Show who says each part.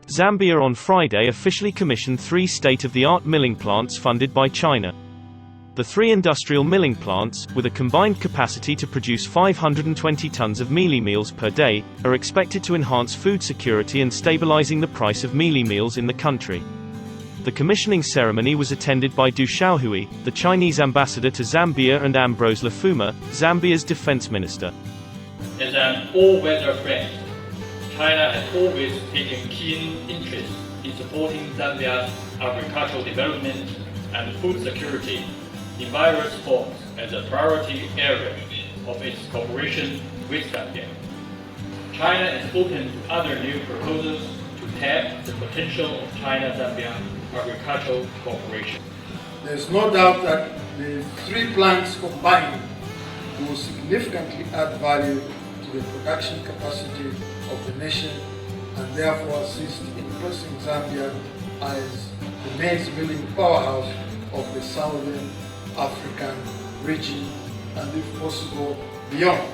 Speaker 1: Zambia on Friday officially commissioned 3 state-of-the-art milling plants funded by China. The 3 industrial milling plants, with a combined capacity to produce 520 tons of mealie meals per day, are expected to enhance food security and stabilizing the price of mealie meals in the country. The commissioning ceremony was attended by Du Xiaohui, the Chinese ambassador to Zambia, and Ambrose Lafuma, Zambia's defense minister.
Speaker 2: As an all-weather friend, China has always taken keen interest in supporting Zambia's agricultural development and food security in various forms as a priority area of its cooperation with Zambia. China is open to other new proposals to tap the potential of China-Zambia agricultural cooperation.
Speaker 3: There is no doubt that the 3 plants combined will significantly add value to the production capacity of the nation and therefore assist in placing Zambia as the maize milling powerhouse of the Southern African region and, if possible, beyond.